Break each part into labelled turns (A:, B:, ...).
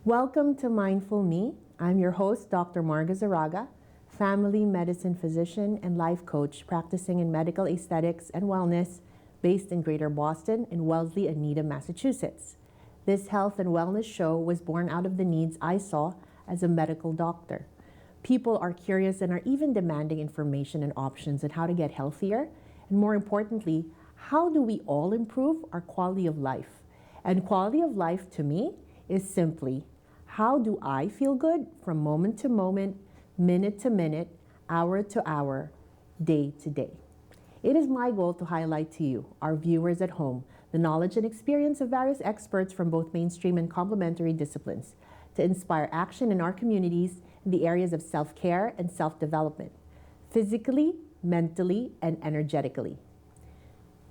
A: Welcome to Mindful Me. I'm your host, Dr. Marga Zaraga, family medicine physician and life coach practicing in medical aesthetics and wellness based in Greater Boston in Wellesley and Needham, Massachusetts. This health and wellness show was born out of the needs I saw as a medical doctor. People are curious and are even demanding information and options on how to get healthier, and more importantly, how do we all improve our quality of life? And quality of life to me is simply, how do I feel good from moment to moment, minute to minute, hour to hour, day to day? It is my goal to highlight to you, our viewers at home, the knowledge and experience of various experts from both mainstream and complementary disciplines to inspire action in our communities in the areas of self-care and self-development, physically, mentally, and energetically.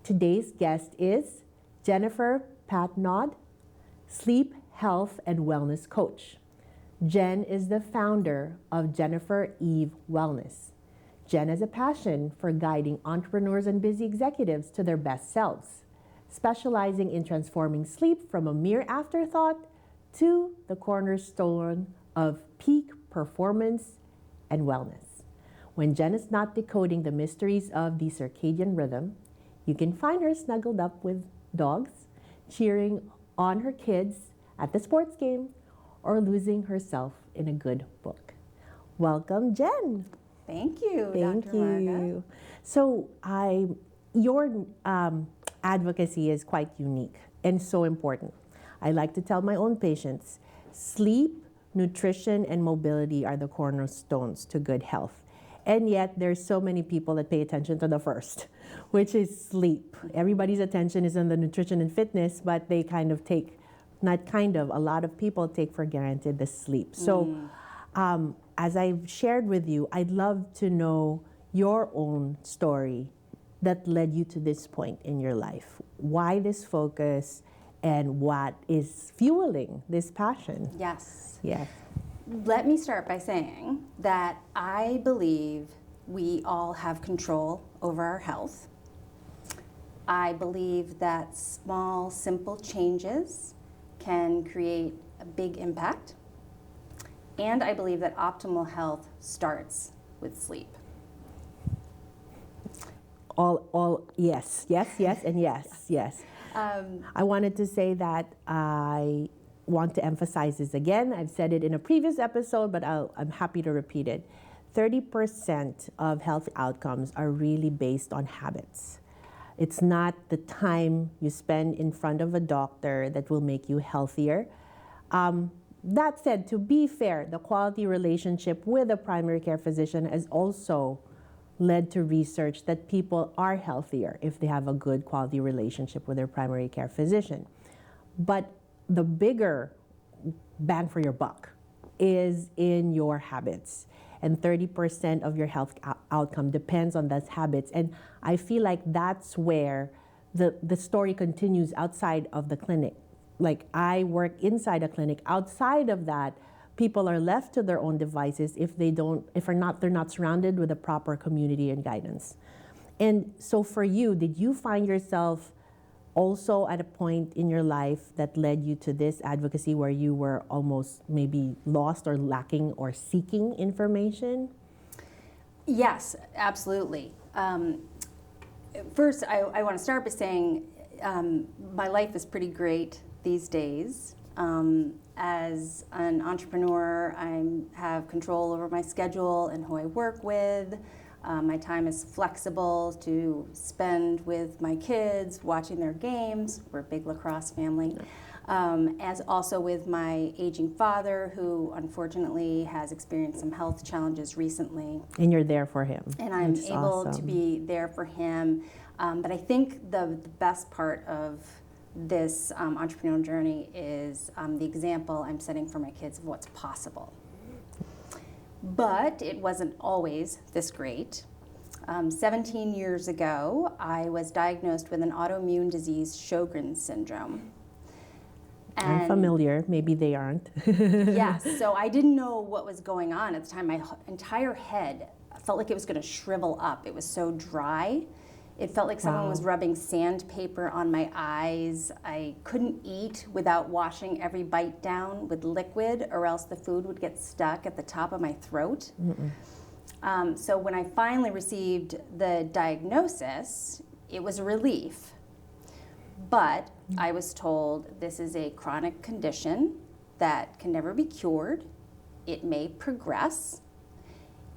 A: Today's guest is Jennifer Patenaude, sleep, health, and wellness coach. Jen is the founder of Jennifer Eve Wellness. Jen has a passion for guiding entrepreneurs and busy executives to their best selves, specializing in transforming sleep from a mere afterthought to the cornerstone of peak performance and wellness. When Jen is not decoding the mysteries of the circadian rhythm, you can find her snuggled up with dogs, cheering on her kids at the sports game, or losing herself in a good book. Welcome, Jen.
B: Thank you,
A: Thank
B: Dr.
A: you.
B: Marga.
A: So your advocacy is quite unique and so important. I like to tell my own patients, sleep, nutrition, and mobility are the cornerstones to good health. And yet there's so many people that pay attention to the first, which is sleep. Everybody's attention is on the nutrition and fitness, but they kind of take, a lot of people take for granted the sleep. So as I've shared with you, I'd love to know your own story that led you to this point in your life. Why this focus and what is fueling this passion?
B: Yes.
A: Yes.
B: Let me start by saying that I believe we all have control over our health. I believe that small, simple changes can create a big impact. And I believe that optimal health starts with sleep.
A: Yes, and yes. I wanted to say that I want to emphasize this again. I've said it in a previous episode, but I'm happy to repeat it. 30% of health outcomes are really based on habits. It's not the time you spend in front of a doctor that will make you healthier. That said, to be fair, the quality relationship with a primary care physician has also led to research that people are healthier if they have a good quality relationship with their primary care physician. But the bigger bang for your buck is in your habits. And 30% of your health outcome depends on those habits. And I feel like that's where the story continues outside of the clinic. Like, I work inside a clinic. Outside of that, people are left to their own devices if they're not surrounded with a proper community and guidance. And so for you, did you find yourself also at a point in your life that led you to this advocacy where you were almost maybe lost or lacking or seeking information?
B: Yes, absolutely. First, I want to start by saying my life is pretty great these days. As an entrepreneur, I have control over my schedule and who I work with. My time is flexible to spend with my kids, watching their games. We're a big lacrosse family. As also with my aging father, who unfortunately has experienced some health challenges recently.
A: And you're there for him.
B: And I'm able to be there for him. But I think the best part of this entrepreneurial journey is the example I'm setting for my kids of what's possible. But it wasn't always this great. 17 years ago, I was diagnosed with an autoimmune disease, Sjogren's syndrome. And
A: I'm familiar, maybe they aren't.
B: Yes, so I didn't know what was going on at the time. My entire head felt like it was going to shrivel up. It was so dry It felt like someone
A: Wow.
B: was rubbing sandpaper on my eyes. I couldn't eat without washing every bite down with liquid, or else the food would get stuck at the top of my throat. So when I finally received the diagnosis, it was a relief. But I was told this is a chronic condition that can never be cured. It may progress.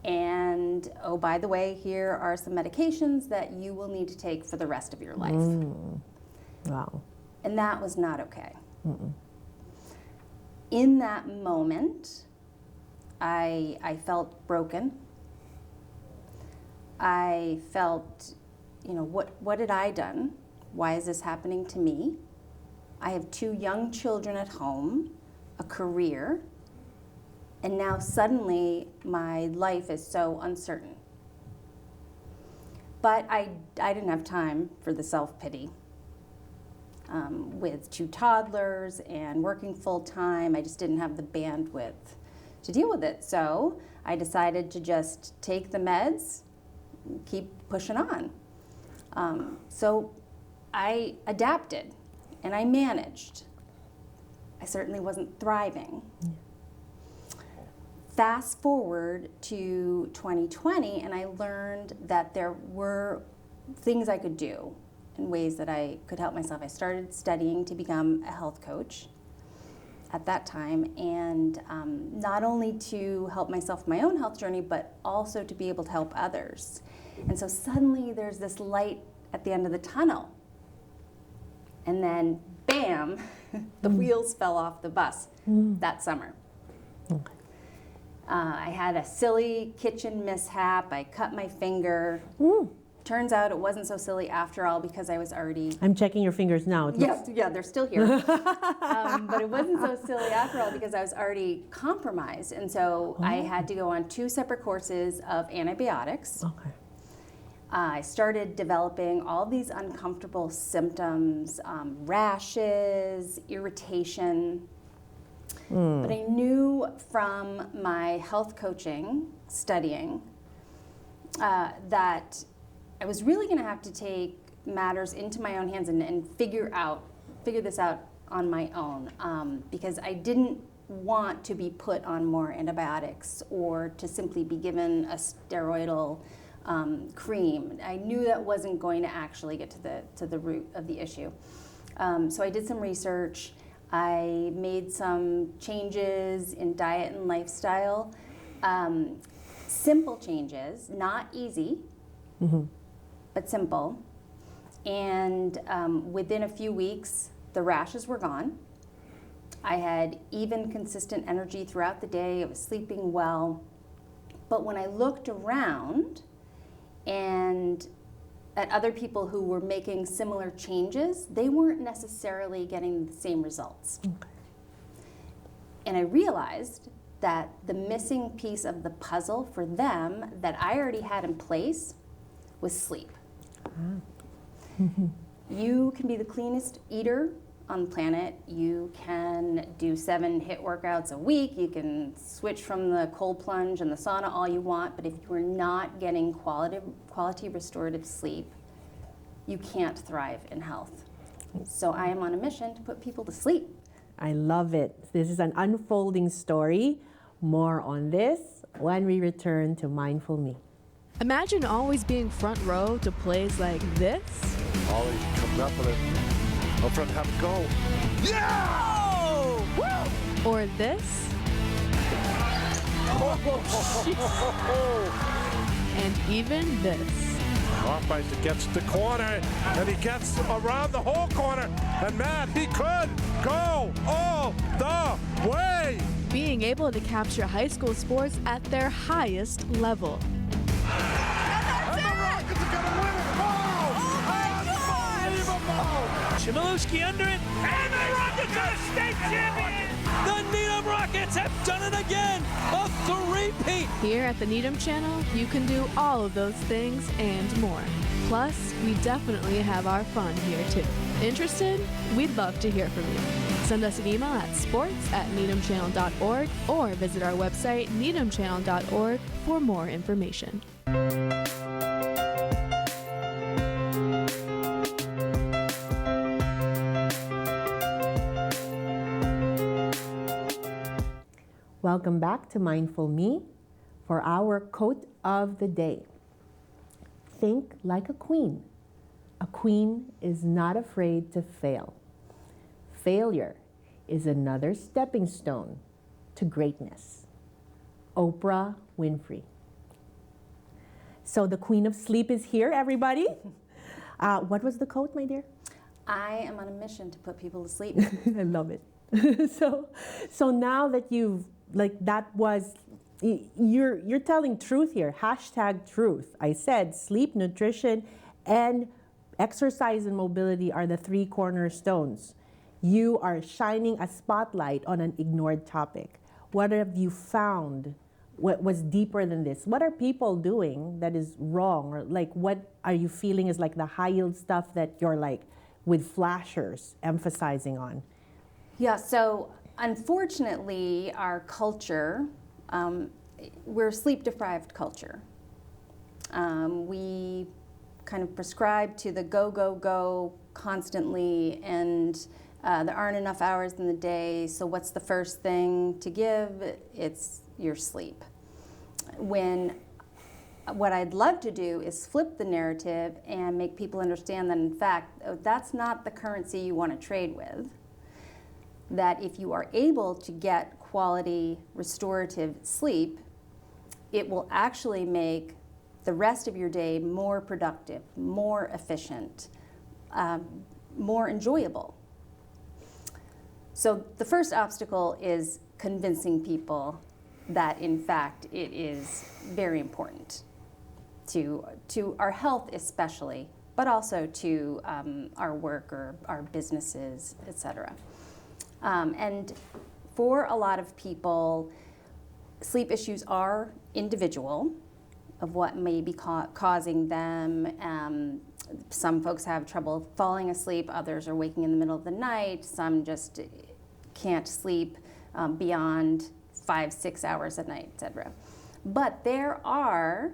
B: And, oh, by the way, here are some medications that you will need to take for the rest of your life.
A: Wow.
B: And that was not okay. In that moment, I felt broken. I felt, what had I done? Why is this happening to me? I have 2 young children at home, a career, and now suddenly my life is so uncertain. But I didn't have time for the self-pity. With 2 toddlers and working full-time, I just didn't have the bandwidth to deal with it. So I decided to just take the meds, keep pushing on. So I adapted and I managed. I certainly wasn't thriving. Fast forward to 2020, and I learned that there were things I could do and ways that I could help myself. I started studying to become a health coach at that time, and not only to help myself my own health journey, but also to be able to help others. And so suddenly there's this light at the end of the tunnel. And then, bam, the wheels fell off the bus that summer.
A: Okay.
B: I had a silly kitchen mishap. I cut my finger. Turns out it wasn't so silly after all, because I was already...
A: I'm checking your fingers now. It looks-
B: Yeah, they're still here. But it wasn't so silly after all, because I was already compromised. And so I had to go on 2 separate courses of antibiotics.
A: Okay.
B: I started developing all these uncomfortable symptoms, rashes, irritation. But I knew from my health coaching studying that I was really going to have to take matters into my own hands and figure this out on my own, because I didn't want to be put on more antibiotics or to simply be given a steroidal cream. I knew that wasn't going to actually get to the root of the issue. So I did some research. I made some changes in diet and lifestyle. Simple changes, not easy, but simple. And within a few weeks, the rashes were gone. I had even, consistent energy throughout the day. I was sleeping well. But when I looked around and at other people who were making similar changes, they weren't necessarily getting the same results.
A: Okay.
B: And I realized that the missing piece of the puzzle for them that I already had in place was sleep. You can be the cleanest eater on the planet. You can do 7 HIIT workouts a week. You can switch from the cold plunge and the sauna all you want, but if you are not getting quality restorative sleep, you can't thrive in health. So I am on a mission to put people to sleep.
A: I love it. This is an unfolding story. More on this when we return to Mindful Me.
C: Imagine always being front row to plays like this.
D: Ollie comes up with it. Up front, have it go. Yeah! Woo!
C: Or this. And even this.
D: Hoffmeister gets the corner, and he gets around the whole corner. And man, he could go all the way.
C: Being able to capture high school sports at their highest level.
D: And the Rockets are gonna win it. Oh,
E: Chmielewski under it, and the Rockets are state champions! The Needham Rockets have done it again! A three-peat!
C: Here at the Needham channel, you can do all of those things and more. Plus, we definitely have our fun here too. Interested? We'd love to hear from you. Send us an email at sports@needhamchannel.org or visit our website, needhamchannel.org, for more information.
A: Welcome back to Mindful Me for our quote of the day. Think like a queen. A queen is not afraid to fail. Failure is another stepping stone to greatness. Oprah Winfrey. So the Queen of Sleep is here, everybody. What was the quote, my dear?
B: I am on a mission to put people to sleep.
A: I love it. So now that you've you're telling truth here. Hashtag truth. I said sleep, nutrition, and exercise and mobility are the three cornerstones. You are shining a spotlight on an ignored topic. What have you found? What was deeper than this? What are people doing that is wrong? Or like, what are you feeling is like the high yield stuff that you're like with flashers emphasizing on?
B: Yeah, so unfortunately, our culture, we're a sleep deprived culture. We kind of prescribe to the go, go, go constantly, and there aren't enough hours in the day, so what's the first thing to give? It's your sleep. When what I'd love to do is flip the narrative and make people understand that, in fact, that's not the currency you want to trade with. That if you are able to get quality restorative sleep, it will actually make the rest of your day more productive, more efficient, more enjoyable. So the first obstacle is convincing people that, in fact, it is very important to our health especially, but also to our work or our businesses, etc. And for a lot of people, sleep issues are individual of what may be causing them. Some folks have trouble falling asleep, others are waking in the middle of the night, some just can't sleep beyond 5-6 hours a night, etc. But there are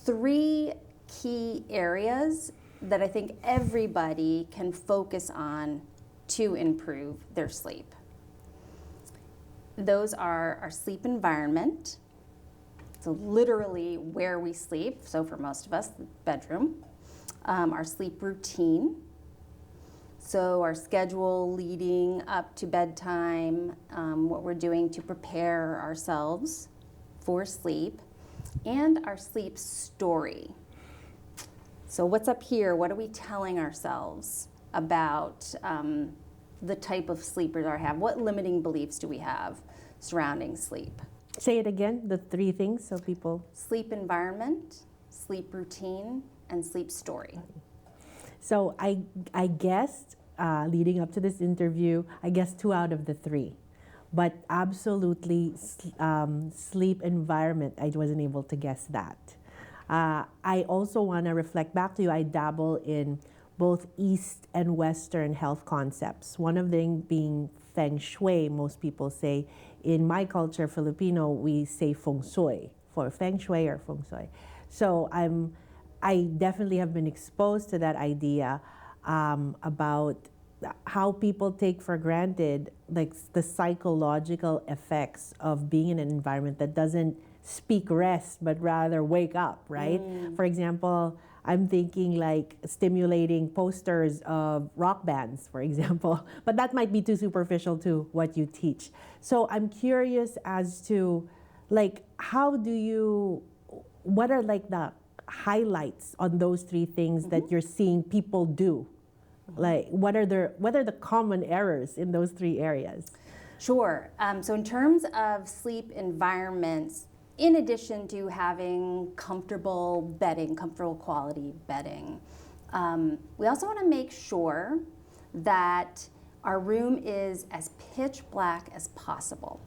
B: 3 key areas that I think everybody can focus on to improve their sleep. Those are our sleep environment, so literally where we sleep, so for most of us, the bedroom. Our sleep routine, so our schedule leading up to bedtime, what we're doing to prepare ourselves for sleep, and our sleep story. So what's up here? What are we telling ourselves about the type of sleepers I have? What limiting beliefs do we have surrounding sleep?
A: Say it again, the 3 things so people...
B: Sleep environment, sleep routine, and sleep story.
A: So I guessed, leading up to this interview, I guessed 2 out of the 3. But absolutely, sleep environment, I wasn't able to guess that. I also want to reflect back to you, I dabble in both East and Western health concepts. One of them being Feng Shui, most people say. In my culture, Filipino, we say Feng Shui, for Feng Shui or Feng Shui. So I definitely have been exposed to that idea about how people take for granted like the psychological effects of being in an environment that doesn't speak rest, but rather wake up, right? For example, I'm thinking like stimulating posters of rock bands, for example, but that might be too superficial to what you teach. So I'm curious as to like, what are like the highlights on those 3 things that you're seeing people do? Like, what are the common errors in those 3 areas?
B: Sure. So in terms of sleep environments, in addition to having comfortable bedding, comfortable quality bedding, we also want to make sure that our room is as pitch black as possible.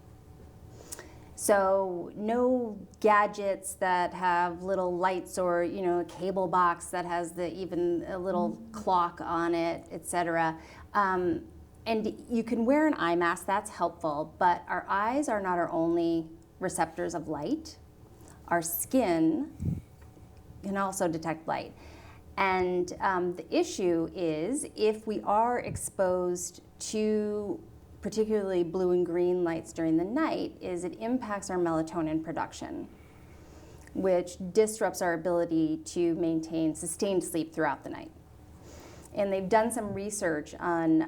B: So no gadgets that have little lights or a cable box that has even a little clock on it, etc. And you can wear an eye mask, that's helpful, but our eyes are not our only receptors of light. Our skin can also detect light. And the issue is if we are exposed to particularly blue and green lights during the night, is it impacts our melatonin production, which disrupts our ability to maintain sustained sleep throughout the night. And they've done some research on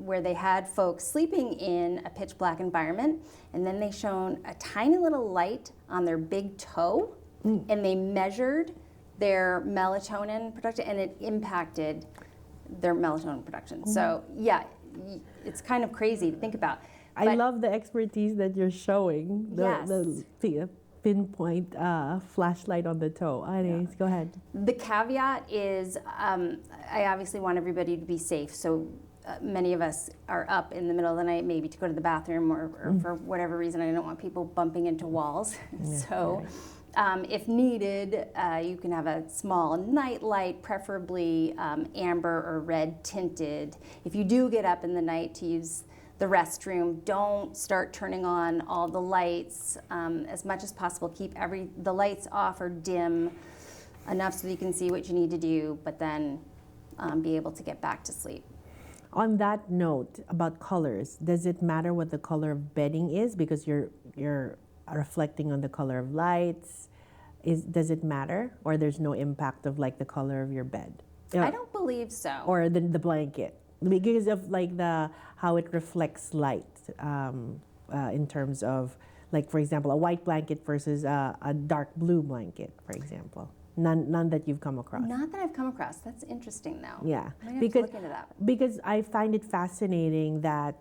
B: where they had folks sleeping in a pitch black environment, and then they shone a tiny little light on their big toe, and they measured their melatonin production, and it impacted their melatonin production. So yeah, it's kind of crazy to think about.
A: I
B: But
A: love the expertise that you're showing.
B: Yes.
A: The pinpoint flashlight on the toe. Anyways, go ahead.
B: the caveat is, I obviously want everybody to be safe. So many of us are up in the middle of the night, maybe to go to the bathroom or for whatever reason. I don't want people bumping into walls. So if needed, you can have a small night light, preferably amber or red tinted. If you do get up in the night to use the restroom, don't start turning on all the lights. As much as possible, keep the lights off or dim enough so that you can see what you need to do, but then be able to get back to sleep.
A: On that note about colors, does it matter what the color of bedding is because you're reflecting on the color of lights? Does it matter, or there's no impact of like the color of your bed?
B: I don't believe so.
A: Or the blanket, because of like how it reflects light in terms of, like, for example, a white blanket versus a dark blue blanket, for example. None that you've come across.
B: Not that I've come across. That's interesting though.
A: Yeah,
B: I might have to look into that.
A: because I find it fascinating that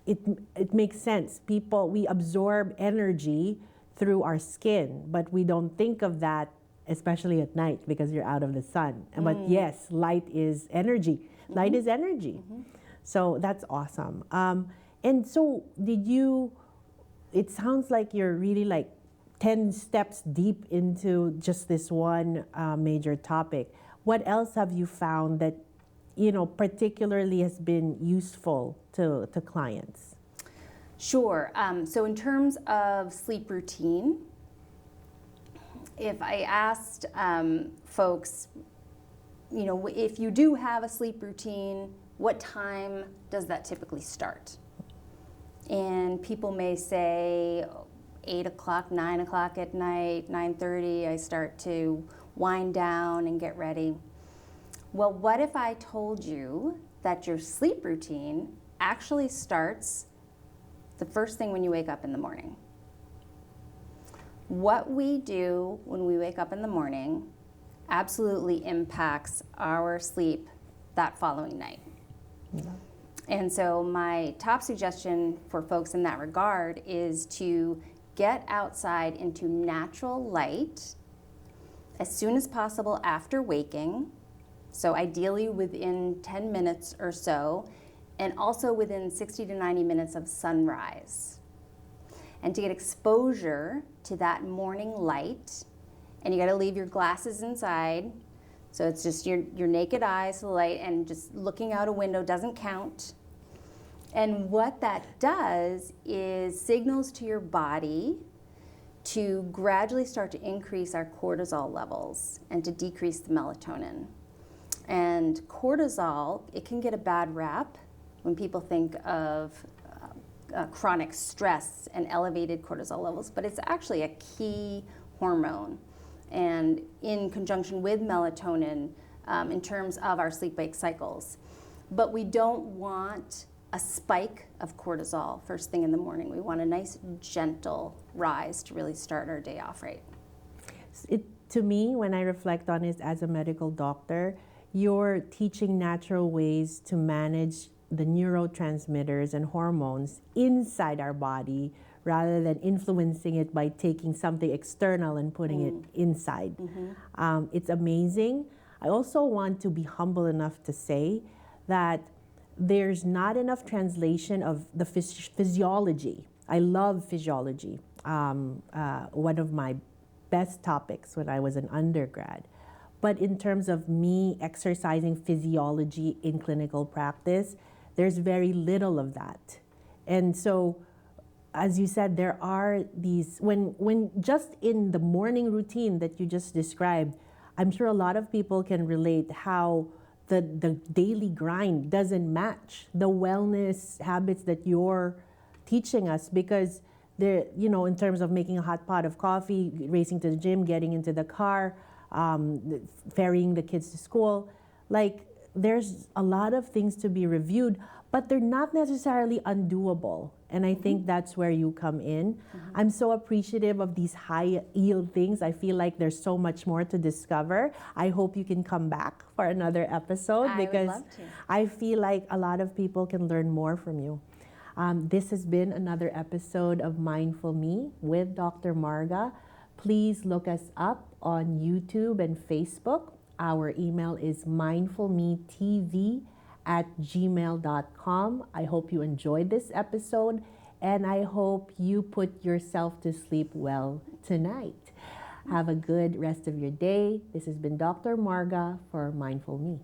A: it makes sense. We absorb energy through our skin, but we don't think of that, especially at night because you're out of the sun. But yes, light is energy. Light is energy. So that's awesome. And so it sounds like you're really like 10 steps deep into just this one major topic. What else have you found that, particularly has been useful to clients?
B: Sure. So in terms of sleep routine, if I asked folks, if you do have a sleep routine, what time does that typically start? And people may say 8 o'clock, 9 o'clock at night, 9:30, I start to wind down and get ready. Well, what if I told you that your sleep routine actually starts the first thing when you wake up in the morning? What we do when we wake up in the morning absolutely impacts our sleep that following night. Yeah. And so my top suggestion for folks in that regard is to get outside into natural light as soon as possible after waking, so ideally within 10 minutes or so, and also within 60 to 90 minutes of sunrise. And to get exposure to that morning light, and you gotta leave your glasses inside, so it's just your naked eyes to the light, and just looking out a window doesn't count. And what that does is signals to your body to gradually start to increase our cortisol levels and to decrease the melatonin. And cortisol, it can get a bad rap when people think of chronic stress and elevated cortisol levels, but it's actually a key hormone. And in conjunction with melatonin in terms of our sleep-wake cycles. But we don't want a spike of cortisol first thing in the morning. We want a nice gentle rise to really start our day off right.
A: To me, when I reflect on it as a medical doctor, you're teaching natural ways to manage the neurotransmitters and hormones inside our body rather than influencing it by taking something external and putting it inside. It's amazing. I also want to be humble enough to say that there's not enough translation of the physiology. I love physiology. One of my best topics when I was an undergrad. But in terms of me exercising physiology in clinical practice, there's very little of that. And so, as you said, there are these, when just in the morning routine that you just described, I'm sure a lot of people can relate how the daily grind doesn't match the wellness habits that you're teaching us, because there, you know, in terms of making a hot pot of coffee, racing to the gym, getting into the car, ferrying the kids to school, like there's a lot of things to be reviewed, but they're not necessarily undoable. And I think that's where you come in. I'm so appreciative of these high yield things. I feel like there's so much more to discover. I hope you can come back for another episode,
B: I would
A: because
B: love to.
A: I feel like a lot of people can learn more from you. This has been another episode of Mindful Me with Dr. Marga. Please look us up on YouTube and Facebook. Our email is mindfulmetv@gmail.com. I hope you enjoyed this episode, and I hope you put yourself to sleep well tonight. Have a good rest of your day. This has been Dr. Marga for Mindful Me.